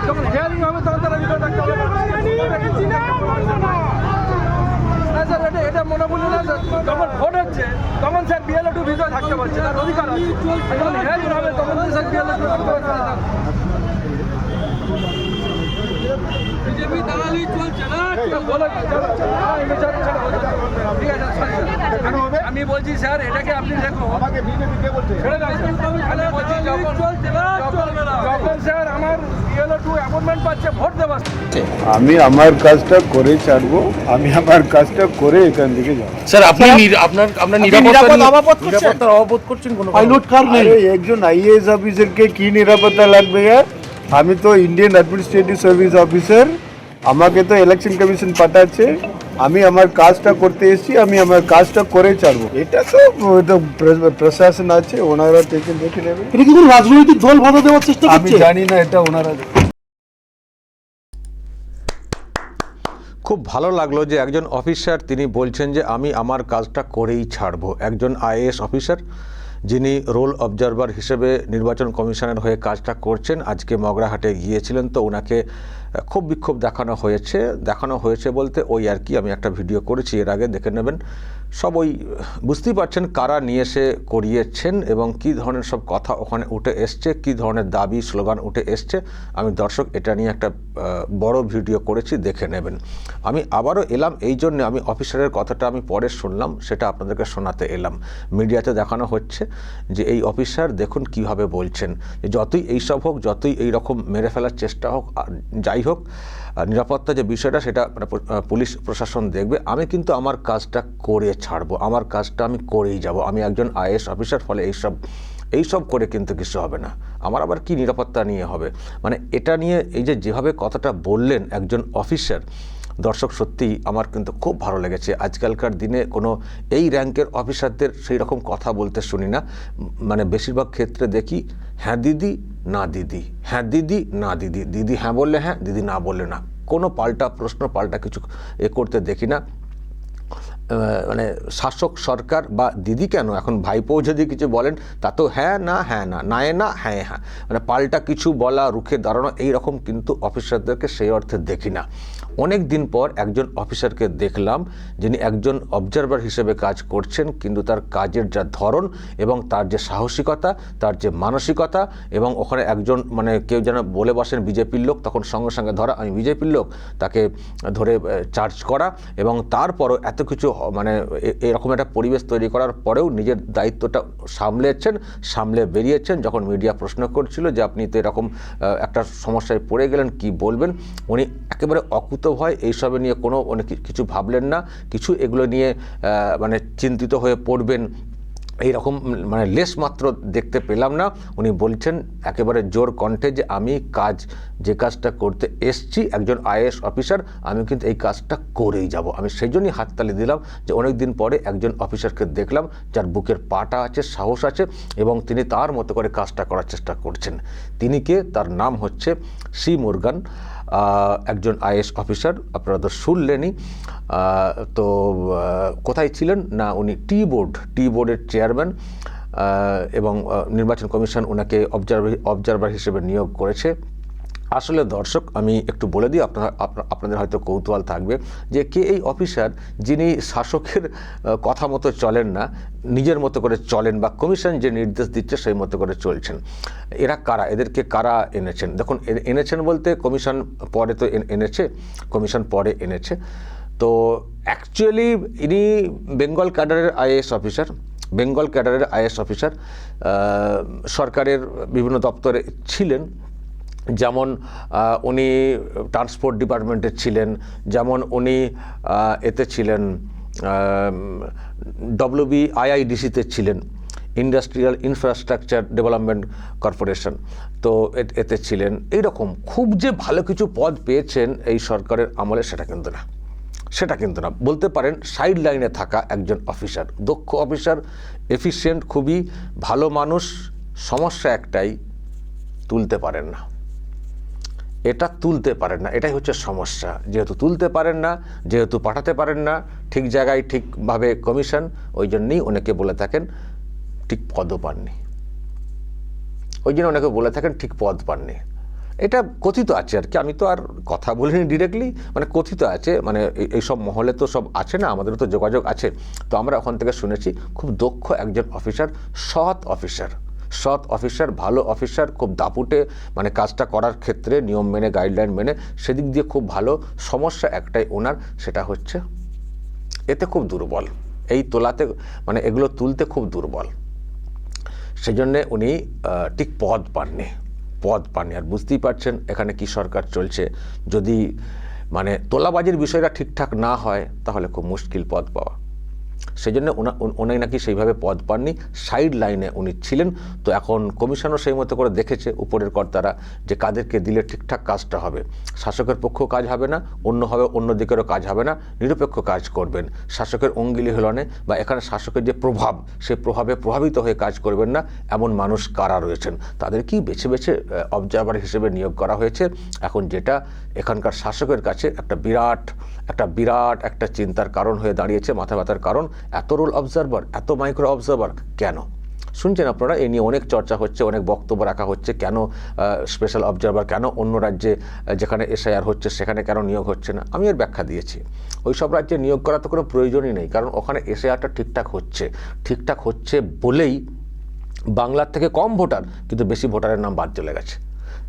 যখন হিয়ারিং হবে তখন তারা ভিডিও থাকতে হবে স্যার। এটা মনে বলি না, যখন ভোট হচ্ছে তখন স্যার বিএলও2 ভিডিও থাকতে পারছে, তার অধিকার আছে। যখন হিয়ারিং হবে তখন স্যার বিএলও2 থাকতে পারছে না। বিজেপি দালালি চলছে না, বলে ঠিক আছে। আমি বলছি স্যার এটাকে আপনি দেখুন, যখন স্যার আমার বিএলও2 অ্যাপয়েন্টমেন্ট পাচ্ছে ভোট দেওয়া, আমি আমার কাজটা করে ছাড়বো, আমি আমার কাজটা করে এখান থেকে যাবো। স্যার আপনি আপনার নিরাপত্তার অভাব করছেন কোনো পাইলট কার নেই? একজন আইএএস অফিসারকে কি নিরাপত্তা লাগবে? আমি তো ইন্ডিয়ান অ্যাডমিনিস্ট্রেটিভ সার্ভিস অফিসার, আমাকে তো ইলেকশন কমিশন পাঠাচ্ছে, আমি আমার কাজটা করতে এসেছি, আমি আমার কাজটা করে ছাড়বো। এটা তো প্রশাসন আছে, ওনারা দেখে নেবে। এটা কি কোনো রাজনৈতিক দল বাধা দেওয়ার চেষ্টা করছে? আমি জানি না, এটা ওনারা। খুব ভালো লাগলো যে একজন অফিসার তিনি বলছেন যে আমি আমার কাজটা করেই ছাড়বো। একজন আইএএস অফিসার যিনি রোল অবজারভার হিসেবে নির্বাচন কমিশনের হয়ে কাজটা করছেন, আজকে মগরাহাটে গিয়েছিলেন, তো ওনাকে খুব বিক্ষোভ দেখানো হয়েছে বলতে ওই আর কি। আমি একটা ভিডিও করেছি এর আগে, দেখে নেবেন। সব ওই বুঝতেই পারছেন কারা নিয়ে এসে করিয়েছেন এবং কী ধরনের সব কথা ওখানে উঠে এসছে, কী ধরনের দাবি স্লোগান উঠে এসছে। আমি দর্শক এটা নিয়ে একটা বড় ভিডিও করেছি, দেখে নেবেন। আমি আবারও এলাম এই জন্যে, আমি অফিসারের কথাটা আমি পরে শুনলাম, সেটা আপনাদেরকে শোনাতে এলাম। মিডিয়াতে দেখানো হচ্ছে যে এই অফিসার দেখুন কিভাবে বলছেন যে যতই এইসব হোক, যতই এই রকম মেরে ফেলার চেষ্টা হোক, যাই হোক, নিরাপত্তা যে বিষয়টা সেটা পুলিশ প্রশাসন দেখবে। আমি কিন্তু আমার কাজটা করে ছাড়বো, আমার কাজটা আমি করেই যাব। আমি একজন আইএএস অফিসার, ফলে এইসব করে কিন্তু কিছু হবে না। আমার আবার কি নিরাপত্তা নিয়ে হবে? মানে এটা নিয়ে এই যেভাবে কথাটা বললেন একজন অফিসার, দর্শক সত্যিই আমার কিন্তু খুব ভালো লেগেছে। আজকালকার দিনে কোনো এই র্যাঙ্কের অফিসারদের সেই রকম কথা বলতে শুনি না। মানে বেশিরভাগ ক্ষেত্রে দেখি হ্যাঁ দিদি না দিদি, হ্যাঁ দিদি না দিদি, দিদি হ্যাঁ বললে হ্যাঁ, দিদি না বললে না, কোনো পাল্টা প্রশ্ন পাল্টা কিছু করতে দেখি না। মানে শাসক সরকার বা দিদি কেন, এখন ভাইপো যদি কিছু বলেন তা তো হ্যাঁ না, হ্যাঁ না, না না হ্যাঁ হ্যাঁ, মানে পাল্টা কিছু বলা, রুখে দাঁড়ানো, এইরকম কিন্তু অফিসারদেরকে সেই অর্থে দেখি না। অনেক দিন পর একজন অফিসারকে দেখলাম যিনি একজন অবজারভার হিসেবে কাজ করছেন, কিন্তু তার কাজের যা ধরন এবং তার যে সাহসিকতা, তার যে মানসিকতা, এবং ওখানে একজন মানে কেউ যেন বলে বসেন বিজেপির লোক, তখন সঙ্গে সঙ্গে ধরা আমি বিজেপির লোক, তাকে ধরে চার্জ করা, এবং তারপরও এত কিছু মানে এরকম একটা পরিবেশ তৈরি করার পরেও নিজের দায়িত্বটা সামলে বেরিয়েছেন। যখন মিডিয়া প্রশ্ন করছিল যে আপনি তো এরকম একটা সমস্যায় পড়ে গেলেন, কি বলবেন, উনি একেবারে অকুতভয় এইসবে নিয়ে কোনো কিছু ভাবলেন না, কিছু এগুলো নিয়ে মানে চিন্তিত হয়ে পড়বেন এইরকম মানে লেশ মাত্র দেখতে পেলাম না। উনি বলছেন একেবারে জোর কণ্ঠে যে আমি যে কাজটা করতে এসছি, একজন আইএএস অফিসার, আমি কিন্তু এই কাজটা করেই যাব। আমি সেই জন্যই হাততালি দিলাম যে অনেক দিন পরে একজন অফিসারকে দেখলাম যার বুকের পাটা আছে, সাহস আছে, এবং তিনি তার মতো করে কাজটা করার চেষ্টা করছেন। তিনি কে? তার নাম হচ্ছে সি মুরগান, একজন আইএএস অফিসার, আপনারা তো শুনলেনই। তো কোথায় ছিলেন না, উনি টি বোর্ডের চেয়ারম্যান, এবং নির্বাচন কমিশন ওনাকে অবজারভার হিসেবে নিয়োগ করেছে। আসলে দর্শক আমি একটু বলে দিই, আপনাদের হয়তো কৌতূহল থাকবে যে কে এই অফিসার যিনি শাসকের কথা মতো চলেন না, নিজের মতো করে চলেন, বা কমিশন যে নির্দেশ দিচ্ছে সেই মতো করে চলছেন। এরা কারা? এদেরকে কারা এনেছেন? দেখুন, এনেছেন বলতে কমিশন পরে এনেছে। তো অ্যাকচুয়ালি ইনি বেঙ্গল ক্যাডারের আইএএস অফিসার, সরকারের বিভিন্ন দপ্তরে ছিলেন। যেমন উনি ট্রান্সপোর্ট ডিপার্টমেন্টে ছিলেন, যেমন উনি এতে ছিলেন WBIIDC-তে ছিলেন, ইন্ডাস্ট্রিয়াল ইনফ্রাস্ট্রাকচার ডেভেলপমেন্ট কর্পোরেশন, তো এতে ছিলেন। এইরকম খুব যে ভালো কিছু পদ পেয়েছেন এই সরকারের আমলে সেটা কিন্তু না, বলতে পারেন সাইড লাইনে থাকা একজন অফিসার, দক্ষ অফিসার, এফিশিয়েন্ট, খুবই ভালো মানুষ। সমস্যা একটাই, তুলতে পারেন না। এটা তুলতে পারেন না, এটাই হচ্ছে সমস্যা। যেহেতু তুলতে পারেন না, যেহেতু পাঠাতে পারেন না ঠিক জায়গায় ঠিকভাবে কমিশন, ওই জন্যই অনেকে বলে থাকেন ঠিক পদও পাননি, ওই জন্য অনেকে বলে থাকেন ঠিক পদ পাননি। এটা কথিত আছে আর কি, আমি তো আর কথা বলিনি ডিরেক্টলি, মানে কথিত আছে, মানে এইসব মহলে তো সব আছে না, আমাদেরও তো যোগাযোগ আছে। তো আমরা ওখান থেকে শুনেছি খুব দক্ষ একজন অফিসার, সৎ অফিসার, ভালো অফিসার, খুব দাপুটে মানে কাজটা করার ক্ষেত্রে নিয়ম মেনে, গাইডলাইন মেনে, সেদিক দিয়ে খুব ভালো। সমস্যা একটাই ওনার, সেটা হচ্ছে এতে খুব দুর্বল, এই তোলাতে মানে এগুলো তুলতে খুব দুর্বল। সেই জন্যে উনি ঠিক পদ পাননি। আর বুঝতেই পারছেন এখানে কি সরকার চলছে। যদি মানে তোলাবাজির বিষয়টা ঠিকঠাক না হয় তাহলে খুব মুশকিল পদ পাওয়া। সেই জন্য উনি নাকি সেইভাবে পদ পাননি, সাইড লাইনে উনি ছিলেন। তো এখন কমিশনও সেই মতো করে দেখেছে উপরের কর্তারা যে কাদেরকে দিলে ঠিকঠাক কাজটা হবে। শাসকের পক্ষেও কাজ হবে না, অন্য দিকেরও কাজ হবে না, নিরপেক্ষ কাজ করবেন। শাসকের অঙ্গুলি হেলনে বা এখানে শাসকের যে প্রভাব, সেই প্রভাবে প্রভাবিত হয়ে কাজ করবেন না, এমন মানুষ কারা রয়েছেন তাদেরকেই বেছে বেছে অবজারভার হিসেবে নিয়োগ করা হয়েছে। এখন যেটা এখানকার শাসকের কাছে একটা বিরাট একটা চিন্তার কারণ হয়ে দাঁড়িয়েছে, মাথা ব্যথার কারণ। এত রোল অবজারভার, এত মাইক্রো অবজারভার কেন? শুনছেন আপনারা, এই নিয়ে অনেক চর্চা হচ্ছে, অনেক বক্তব্য রাখা হচ্ছে। কেন স্পেশাল অবজারভার, কেন অন্য রাজ্যে যেখানে এসআইআর হচ্ছে সেখানে কেন নিয়োগ হচ্ছে না? আমি এর ব্যাখ্যা দিয়েছি। ওই সব রাজ্যে নিয়োগ করা তো কোনো প্রয়োজনই নেই, কারণ ওখানে এসআইআরটা ঠিকঠাক হচ্ছে বলেই বাংলার থেকে কম ভোটার কিন্তু বেশি ভোটারের নাম বাদ চলে গেছে।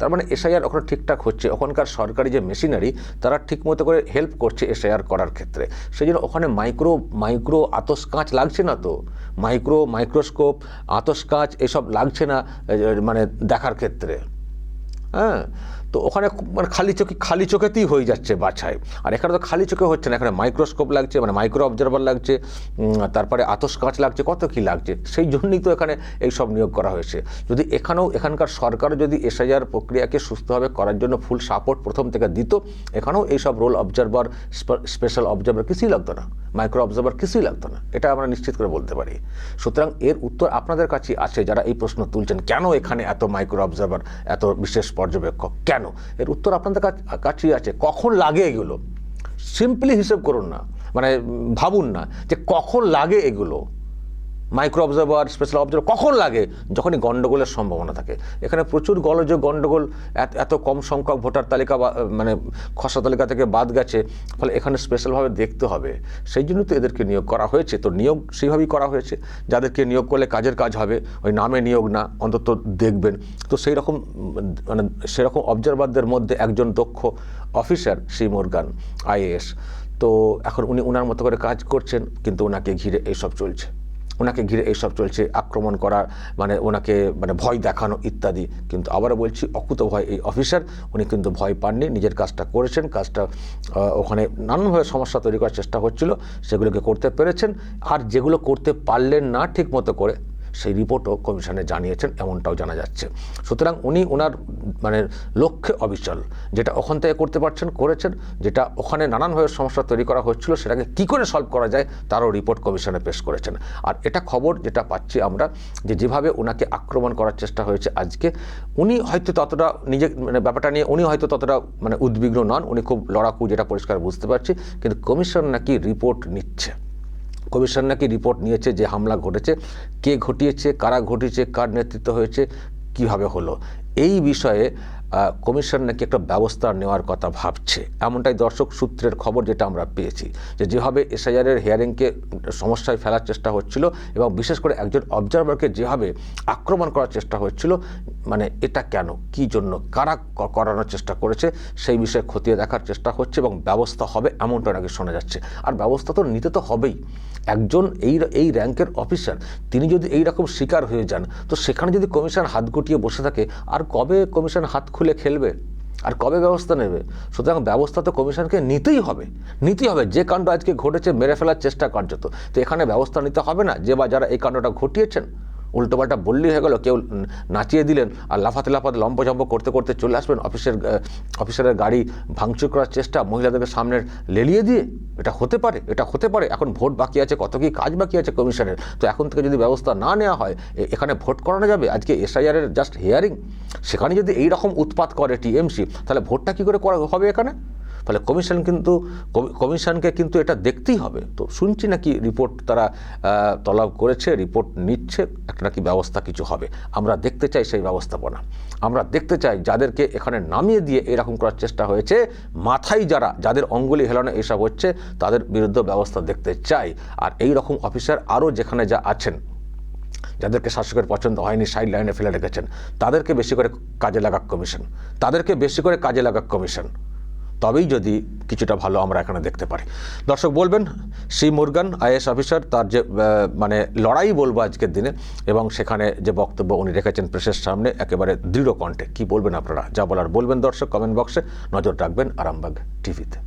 তার মানে এসআইআর ওখানে ঠিকঠাক হচ্ছে, ওখানকার সরকারি যে মেশিনারি তারা ঠিকমতো করে হেল্প করছে এসআইআর করার ক্ষেত্রে। সেই জন্য ওখানে মাইক্রো আতসকাঁচ লাগছে না, তো মাইক্রোস্কোপ আতসকাঁচ এসব লাগছে না মানে দেখার ক্ষেত্রে। হ্যাঁ, তো ওখানে মানে খালি চোখেতেই হয়ে যাচ্ছে বাছাই। আর এখানে তো খালি চোখে হচ্ছে না, এখানে মাইক্রোস্কোপ লাগছে, মানে মাইক্রো অবজারভার লাগছে, তারপরে আতসকাঁচ লাগছে, কত কি লাগছে। সেই জন্যই তো এখানে এই সব নিয়োগ করা হয়েছে। যদি এখানকার সরকার যদি এসআইআর প্রক্রিয়াকে সুস্থভাবে করার জন্য ফুল সাপোর্ট প্রথম থেকে দিত, এখানেও এইসব রোল অবজারভার, স্পেশাল অবজারভার কিছুই লাগতো না, মাইক্রো অবজারভার কিছুই লাগতো না, এটা আমরা নিশ্চিত করে বলতে পারি। সুতরাং এর উত্তর আপনাদের কাছে আছে যারা এই প্রশ্ন তুলছেন, কেন এখানে এত মাইক্রো অবজারভার, এত বিশেষ পর্যবেক্ষক কেন? এর উত্তর আপনাদের কাছেই আছে। কখন লাগে এগুলো? সিম্পলি হিসেব করুন না, মানে ভাবুন না যে কখন লাগে এগুলো। মাইক্রো অবজারভার, স্পেশাল অবজারভার কখন লাগে? যখনই গণ্ডগোলের সম্ভাবনা থাকে। এখানে প্রচুর গণ্ডগোল, এত কম সংখ্যক ভোটার তালিকা মানে খসড়া তালিকা থেকে বাদ গেছে, ফলে এখানে স্পেশালভাবে দেখতে হবে। সেই জন্য তো এদেরকে নিয়োগ করা হয়েছে। তো নিয়োগ সেইভাবেই করা হয়েছে, যাদেরকে নিয়োগ করলে কাজের কাজ হবে, ওই নামে নিয়োগ না, অন্তত দেখবেন। তো সেরকম অবজারভারদের মধ্যে একজন দক্ষ অফিসার সি মোরগান আইএএস। তো এখন উনি ওনার মতো করে কাজ করছেন, কিন্তু ওনাকে ঘিরে এইসব চলছে, আক্রমণ করা, মানে ওনাকে মানে ভয় দেখানো ইত্যাদি। কিন্তু আবারও বলছি, অকুত ভয় এই অফিসার, উনি কিন্তু ভয় পাননি, নিজের কাজটা করেছেন। কাজটা ওখানে নানানভাবে সমস্যা তৈরি করার চেষ্টা হচ্ছিল, সেগুলোকে করতে পেরেছেন। আর যেগুলো করতে পারলেন না ঠিক মতো করে, সেই রিপোর্টও কমিশনে জানিয়েছেন, এমনটাও জানা যাচ্ছে। সুতরাং উনি ওনার মানে লক্ষ্যে অবিচল, যেটা ওখান থেকে করতে পারছেন করেছেন, যেটা ওখানে নানানভাবে সমস্যা তৈরি করা হচ্ছিল সেটাকে কী করে সলভ করা যায় তারও রিপোর্ট কমিশনে পেশ করেছেন। আর এটা খবর যেটা পাচ্ছি আমরা, যেভাবে ওনাকে আক্রমণ করার চেষ্টা হয়েছে আজকে, উনি হয়তো ততটা মানে ব্যাপারটা নিয়ে উনি হয়তো ততটা মানে উদ্বিগ্ন নন, উনি খুব লড়াকু, যেটা পরিষ্কার বুঝতে পারছি। কিন্তু কমিশন নাকি রিপোর্ট নিয়েছে যে হামলা ঘটেছে, কে ঘটিয়েছে, কারা ঘটিয়েছে, কার নেতৃত্ব হয়েছে, কিভাবে হলো, এই বিষয়ে কমিশন নাকি একটা ব্যবস্থা নেওয়ার কথা ভাবছে। এমনটাই দর্শক সূত্রের খবর যেটা আমরা পেয়েছি, যেভাবে এসআইআরের হিয়ারিংকে সমস্যায় ফেলার চেষ্টা হচ্ছিল এবং বিশেষ করে একজন অবজারভারকে যেভাবে আক্রমণ করার চেষ্টা হচ্ছিল, মানে এটা কেন, কি জন্য, কারা করানোর চেষ্টা করেছে, সেই বিষয়ে খতিয়ে দেখার চেষ্টা হচ্ছে এবং ব্যবস্থা হবে, এমনটা নাকি শোনা যাচ্ছে। আর ব্যবস্থা তো নিতে তো হবেই। একজন এই র্যাঙ্কের অফিসার, তিনি যদি এইরকম শিকার হয়ে যান, তো সেখানে যদি কমিশন হাত গুটিয়ে বসে থাকে, আর কবে কমিশন হাত খুলে খেলবে, আর কবে ব্যবস্থা নেবে? সুতরাং ব্যবস্থা তো কমিশনকে নিতেই হবে। যে কাণ্ড আজকে ঘটেছে, মেরে ফেলার চেষ্টা কার্যত, তো এখানে ব্যবস্থা নিতে হবে না? যে বা যারা এই কাণ্ডটা ঘটিয়েছেন, উল্টোপাল্টা বললেই হয়ে গেল, কেউ নাচিয়ে দিলেন আর লাফাতে লাফাতে লম্পঝম্প করতে করতে চলে আসবেন অফিসারের গাড়ি ভাঙচুর করার চেষ্টা মহিলাদেরকে সামনে লেলিয়ে দিয়ে। এটা হতে পারে, এটা হতে পারে। এখন ভোট বাকি আছে, কত কি কাজ বাকি আছে কমিশনের, তো এখন থেকে যদি ব্যবস্থা না নেওয়া হয় এখানে ভোট করানো যাবে? আজকে এসআইআরের জাস্ট হিয়ারিং, সেখানে যদি এই রকম উৎপাত করে টিএমসি, তাহলে ভোটটা কী করে করা হবে এখানে? ফলে কমিশনকে কিন্তু এটা দেখতেই হবে। তো শুনছি নাকি রিপোর্ট তারা তলব করেছে, রিপোর্ট নিচ্ছে, একটা নাকি ব্যবস্থা কিছু হবে। আমরা দেখতে চাই সেই ব্যবস্থাপনা, আমরা দেখতে চাই যাদেরকে এখানে নামিয়ে দিয়ে এরকম করার চেষ্টা হয়েছে, মাথায় যাদের অঙ্গুলি হেলানো এসব হচ্ছে, তাদের বিরুদ্ধে ব্যবস্থা দেখতে চাই। আর এই রকম অফিসার আরও যেখানে যা আছেন, যাদেরকে শাসকের পছন্দ হয়নি, সাইড লাইনে ফেলে রেখেছেন, তাদেরকে বেশি করে কাজে লাগাক কমিশন, তাদেরকে বেশি করে কাজে লাগাক কমিশন, তবেই যদি কিছুটা ভালো আমরা এখানে দেখতে পারি। দর্শক বলবেন, সি মুরগান আইএএস অফিসার, তার যে মানে লড়াই বলবো আজকের দিনে, এবং সেখানে যে বক্তব্য উনি রেখেছেন প্রেসের সামনে একেবারে দৃঢ় কণ্ঠে, কি বলবেন আপনারা? যা বলার বলবেন দর্শক কমেন্ট বক্সে, নজর রাখবেন আরামবাগ টিভিতে।